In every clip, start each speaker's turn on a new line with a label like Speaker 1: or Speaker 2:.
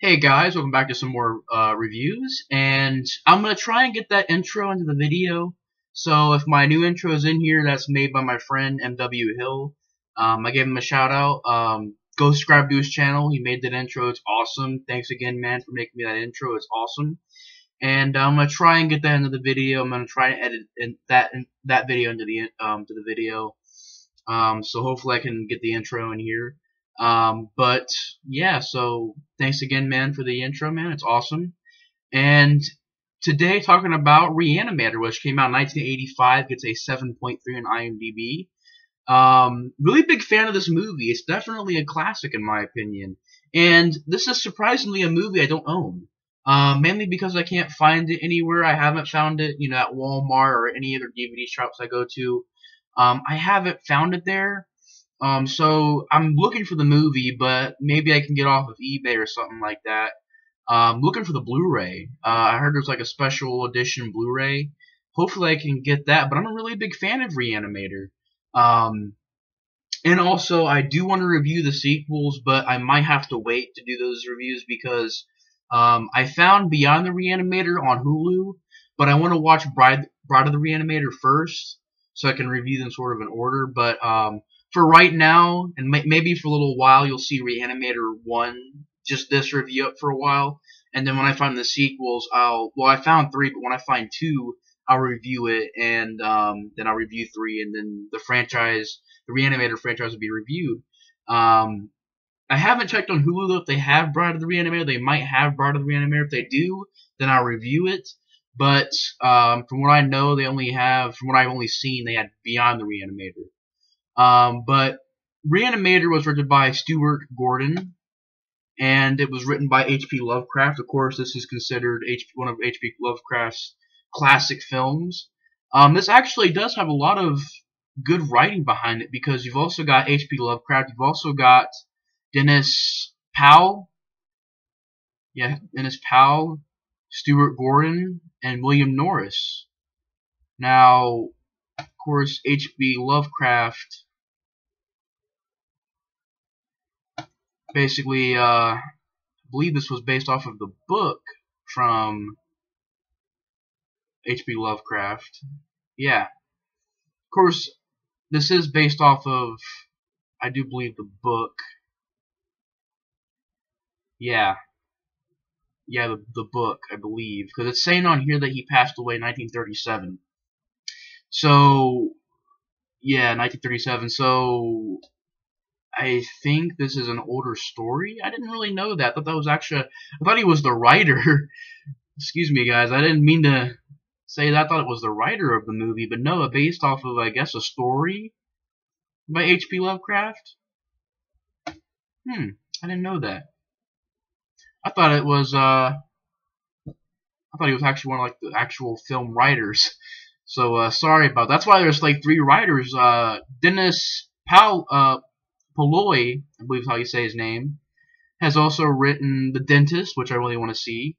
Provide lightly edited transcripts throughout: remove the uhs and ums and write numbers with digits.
Speaker 1: Hey guys, welcome back to some more reviews, and I'm gonna try and get that intro into the video. So if my new intro is in here, that's made by my friend MW Hill. I gave him a shout out. Go subscribe to his channel. He made that intro. It's awesome. Thanks again, man, for making me that intro. It's awesome. And I'm gonna try and get that into the video. I'm gonna try and edit that video into the to the video. So hopefully I can get the intro in here. But yeah, so thanks again, man, for the intro, man. It's awesome. And today, talking about Re-Animator, which came out in 1985, gets a 7.3 on IMDb. Really big fan of this movie. It's definitely a classic, in my opinion. And this is surprisingly a movie I don't own. Mainly because I can't find it anywhere. I haven't found it, at Walmart or any other DVD shops I go to. I haven't found it there. So I'm looking for the movie, but maybe I can get off of eBay or something like that. Looking for the Blu-ray. I heard there's like a special edition Blu-ray. Hopefully I can get that, but I'm a really big fan of Re-Animator. And also I do want to review the sequels, but I might have to wait to do those reviews because I found Beyond the Re-Animator on Hulu, but I want to watch Bride of the Re-Animator first, so I can review them sort of in order. But for right now, and maybe for a little while, you'll see Re-Animator 1, just this review up for a while. And then when I find the sequels, I found 3, but when I find 2, I'll review it, and then I'll review 3, and then the Re-Animator franchise will be reviewed. I haven't checked on Hulu though if they have Bride of the Re-Animator. They might have Bride of the Re-Animator. If they do, then I'll review it. But from what I know, from what I've only seen, they had Beyond the Re-Animator. But Re-Animator was written by Stuart Gordon, and it was written by H.P. Lovecraft. Of course, this is considered one of H.P. Lovecraft's classic films. This actually does have a lot of good writing behind it, because you've also got H.P. Lovecraft, you've also got Dennis Powell, Stuart Gordon, and William Norris. Now, of course, H.P. Lovecraft basically, I believe this was based off of the book from H.P. Lovecraft. Yeah. Of course, this is based off of, I do believe, the book. Yeah, the book, I believe, because it's saying on here that he passed away in 1937. So, yeah, 1937. So, I think this is an older story. I didn't really know that. I thought that was actually, I thought he was the writer. Excuse me, guys. I didn't mean to say that. I thought it was the writer of the movie, but no, based off of, I guess, a story by H.P. Lovecraft. I didn't know that. I thought it was actually one of like the actual film writers. So sorry about that. That's why there's like 3 writers. Dennis Powell, Polloy, I believe is how you say his name, has also written The Dentist, which I really want to see.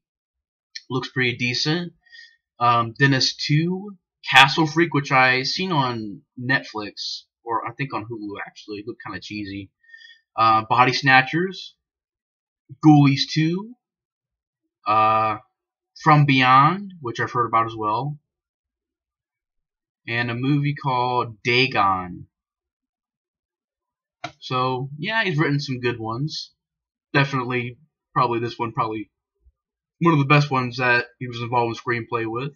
Speaker 1: Looks pretty decent. Dennis 2, Castle Freak, which I seen on Netflix, or I think on Hulu actually. It looked kind of cheesy. Body Snatchers, Ghoulies 2, From Beyond, which I've heard about as well, and a movie called Dagon. So, yeah, he's written some good ones. Definitely, probably this one, probably one of the best ones that he was involved in screenplay with.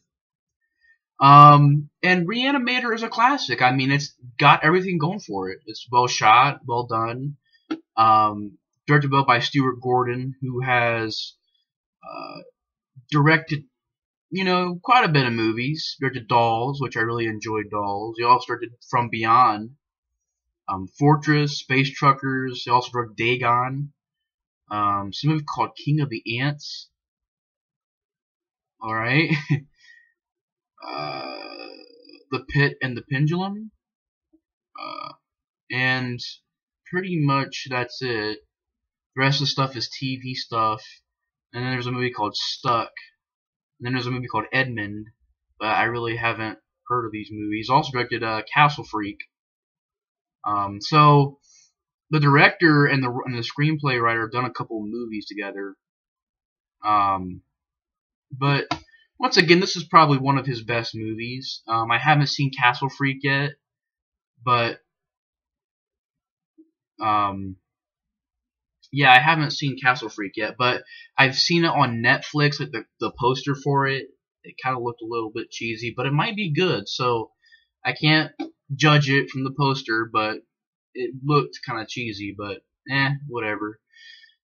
Speaker 1: And Re-Animator is a classic. I mean, it's got everything going for it. It's well shot, well done. Directed by Stuart Gordon, who has directed, quite a bit of movies. Directed Dolls, which I really enjoyed Dolls. He also directed From Beyond, Fortress, Space Truckers. He also directed Dagon. Some movie called King of the Ants. Alright. The Pit and the Pendulum. And pretty much that's it. The rest of the stuff is TV stuff. And then there's a movie called Stuck. And then there's a movie called Edmund. But I really haven't heard of these movies. Also directed Castle Freak. So the director and the screenplay writer have done a couple of movies together. But once again, this is probably one of his best movies. I haven't seen Castle Freak yet, but yeah, I haven't seen Castle Freak yet, but I've seen it on Netflix. Like the poster for it, it kind of looked a little bit cheesy, but it might be good. So I can't judge it from the poster, but it looked kind of cheesy. But whatever.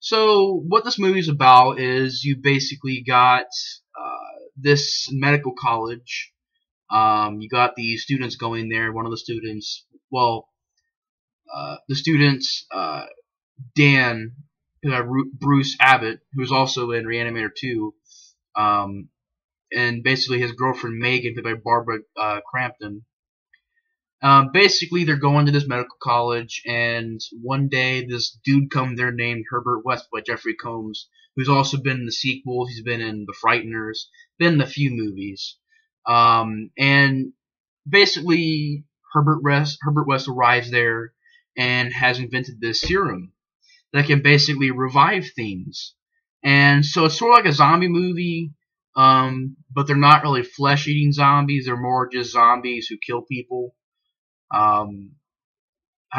Speaker 1: So what this movie's about is you basically got this medical college. You got the students going there. One of the students, well, the students, Dan, Bruce Abbott, who's also in Re-Animator 2, and basically his girlfriend Megan, played by Barbara Crampton. Basically, they're going to this medical college, and one day this dude comes there named Herbert West by Jeffrey Combs, who's also been in the sequels. He's been in The Frighteners, been in a few movies. And basically, Herbert West arrives there and has invented this serum that can basically revive things. And so it's sort of like a zombie movie, but they're not really flesh-eating zombies. They're more just zombies who kill people. I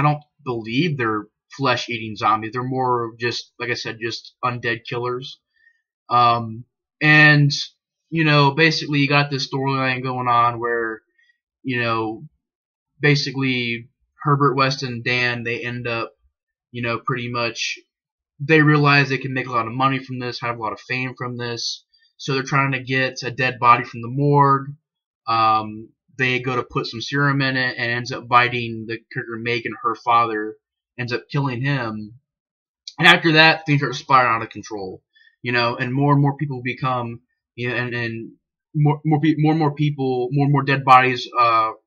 Speaker 1: don't believe they're flesh-eating zombies. They're more just, like I said, just undead killers. And, you know, basically you got this storyline going on where, you know, basically Herbert West and Dan, they end up, you know, pretty much, they realize they can make a lot of money from this, have a lot of fame from this. So they're trying to get a dead body from the morgue. They go to put some serum in it and ends up biting the character Megan, her father, ends up killing him. And after that, things are spiraling out of control, you know, and more people become, you know, and more and more people, more and more dead bodies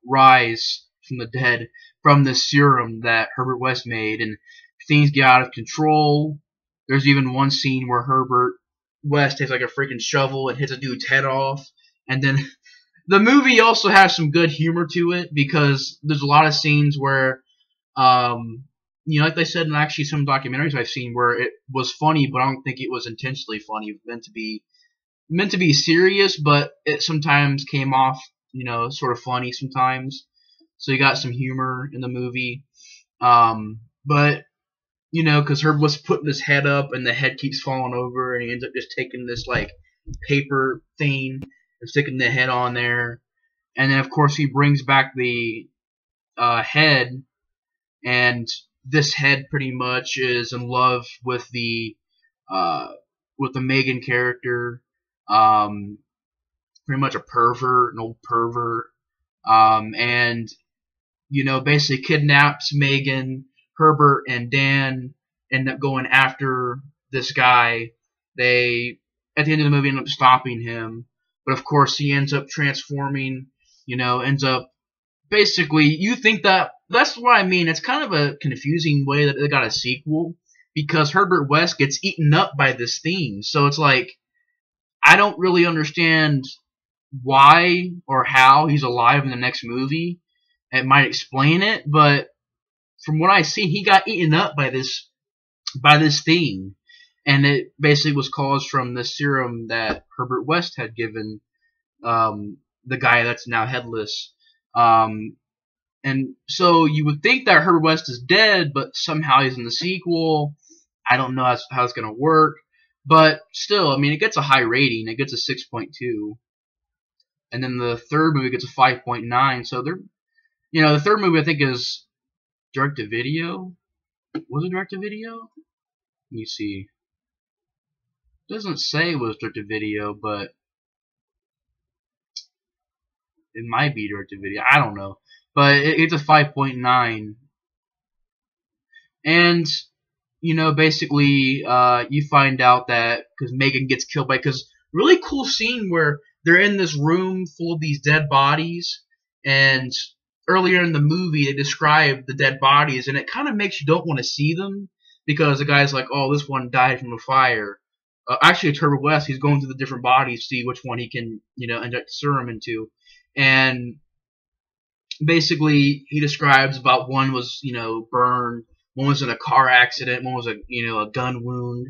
Speaker 1: rise from the dead from the serum that Herbert West made, and things get out of control. There's even one scene where Herbert West takes like a freaking shovel and hits a dude's head off, and then the movie also has some good humor to it because there's a lot of scenes where, you know, like they said in actually some documentaries I've seen where it was funny, but I don't think it was intentionally funny. It was meant to be serious, but it sometimes came off, you know, sort of funny sometimes. So you got some humor in the movie, but you know, because Herb was putting his head up and the head keeps falling over, and he ends up just taking this like paper thing and sticking the head on there, and then of course he brings back the head, and this head pretty much is in love with the Megan character, pretty much a pervert, an old pervert, and you know, basically kidnaps Megan. Herbert and Dan end up going after this guy. They, at the end of the movie, end up stopping him. But of course, he ends up transforming, you know, ends up basically, you think that's what I mean. It's kind of a confusing way that they got a sequel because Herbert West gets eaten up by this thing. So it's like, I don't really understand why or how he's alive in the next movie. It might explain it, but from what I've seen, he got eaten up by this thing, and it basically was caused from the serum that Herbert West had given the guy that's now headless. And so you would think that Herbert West is dead, but somehow he's in the sequel. I don't know how it's gonna work, but still, I mean, it gets a high rating. It gets a 6.2, and then the third movie gets a 5.9. So they're, you know, the third movie I think is direct-to-video? Was it direct-to-video? Let me see. It doesn't say it was direct-to-video, but it might be direct-to-video. I don't know. But it's a 5.9. And, you know, basically, you find out that, because Megan gets killed by, because really cool scene where they're in this room full of these dead bodies, and earlier in the movie, they describe the dead bodies, and it kind of makes you don't want to see them because the guy's like, oh, this one died from a fire. Actually, it's Herbert West. He's going through the different bodies to see which one he can, you know, inject serum into. And basically, he describes about one was, you know, burned, one was in a car accident, one was a, you know, a gun wound.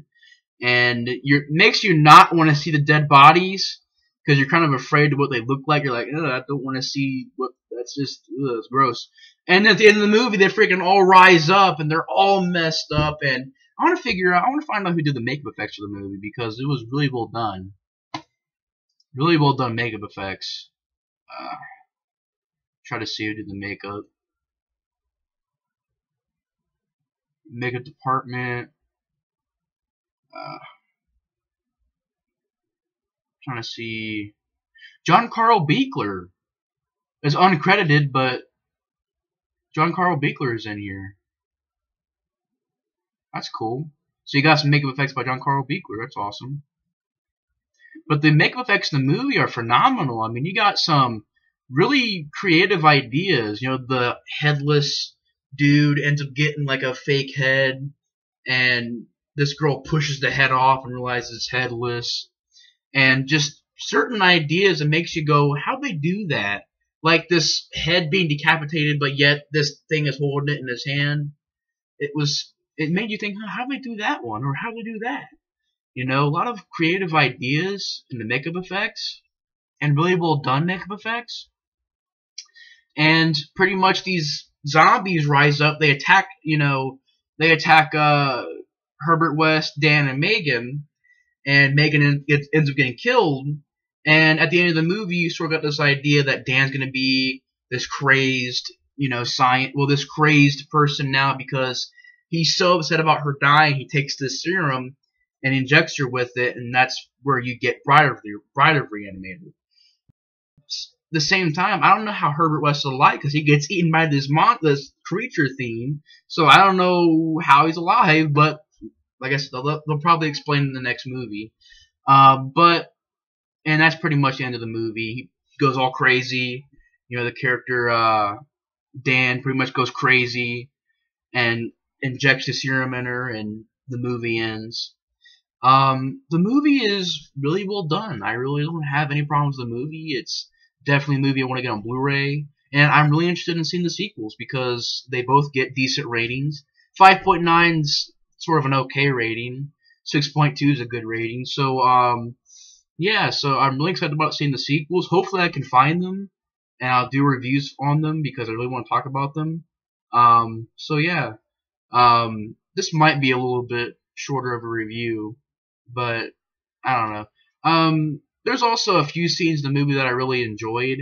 Speaker 1: and makes you not want to see the dead bodies because you're kind of afraid of what they look like. You're like, ugh, I don't want to see what. That's just it's gross. And at the end of the movie, they freaking all rise up and they're all messed up. And I want to find out who did the makeup effects for the movie because it was really well done. Really well done makeup effects. Try to see who did the makeup. Makeup department. Trying to see. John Carl Beekler is uncredited, but John Carl Beekler is in here. That's cool. So you got some makeup effects by John Carl Beekler. That's awesome. But the makeup effects in the movie are phenomenal. I mean, you got some really creative ideas. You know, the headless dude ends up getting like a fake head, and this girl pushes the head off and realizes it's headless. And just certain ideas that makes you go, how'd they do that? Like this head being decapitated, but yet this thing is holding it in his hand. It made you think, how'd they do that one? Or how'd they do that? You know, a lot of creative ideas in the makeup effects, and really well done makeup effects. And pretty much these zombies rise up. They attack, Herbert West, Dan, and Megan. And Megan ends up getting killed. And at the end of the movie, you sort of got this idea that Dan's going to be this crazed, this crazed person now because he's so upset about her dying. He takes this serum and injects her with it, and that's where you get Bride of Re-Animator. At the same time, I don't know how Herbert West is alive because he gets eaten by this creature theme. So I don't know how he's alive, but like I said, they'll probably explain in the next movie. And that's pretty much the end of the movie. He goes all crazy. The character Dan pretty much goes crazy and injects the serum in her, and the movie ends. The movie is really well done. I really don't have any problems with the movie. It's definitely a movie I want to get on Blu-ray. And I'm really interested in seeing the sequels because they both get decent ratings. 5.9's sort of an okay rating. 6.2 is a good rating. So, yeah, so I'm really excited about seeing the sequels. Hopefully I can find them, and I'll do reviews on them because I really want to talk about them. So, yeah. This might be a little bit shorter of a review, but I don't know. There's also a few scenes in the movie that I really enjoyed,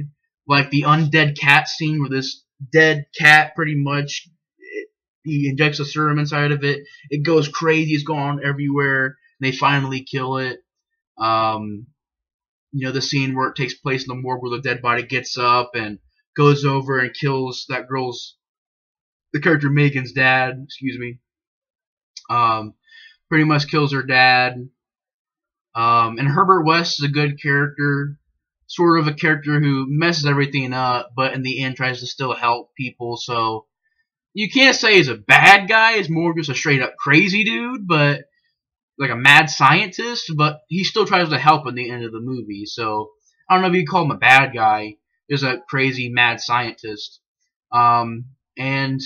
Speaker 1: like the undead cat scene where this dead cat pretty much he injects a serum inside of it. It goes crazy. It's going everywhere. And they finally kill it. The scene where it takes place in the morgue where the dead body gets up and goes over and kills the character Megan's dad. Excuse me. Pretty much kills her dad. And Herbert West is a good character. Sort of a character who messes everything up, but in the end tries to still help people. So you can't say he's a bad guy. He's more just a straight up crazy dude, but like a mad scientist. But he still tries to help in the end of the movie. So I don't know if you call him a bad guy. Just a crazy mad scientist. And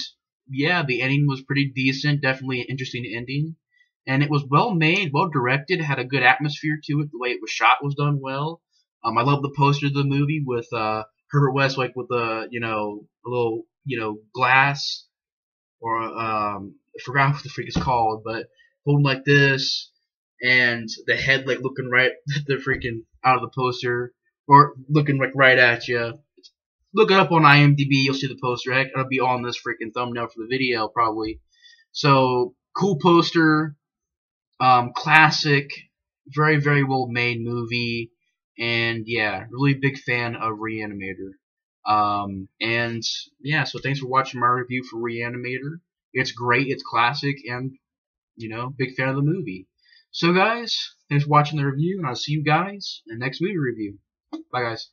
Speaker 1: yeah, the ending was pretty decent. Definitely an interesting ending. And it was well made, well directed, had a good atmosphere to it. The way it was shot was done well. I love the poster of the movie with Herbert West, like with a little glass, or I forgot what the freak is called, but holding like this, and the head like looking right at the freaking out of the poster, or looking like right at you. Look it up on IMDb, you'll see the poster. Heck, it'll be on this freaking thumbnail for the video probably. So cool poster. Classic, very, very well made movie, and yeah, really big fan of Re-Animator. And yeah, so thanks for watching my review for Re-Animator. It's great, it's classic, and big fan of the movie. So guys, thanks for watching the review, and I'll see you guys in the next movie review. Bye guys.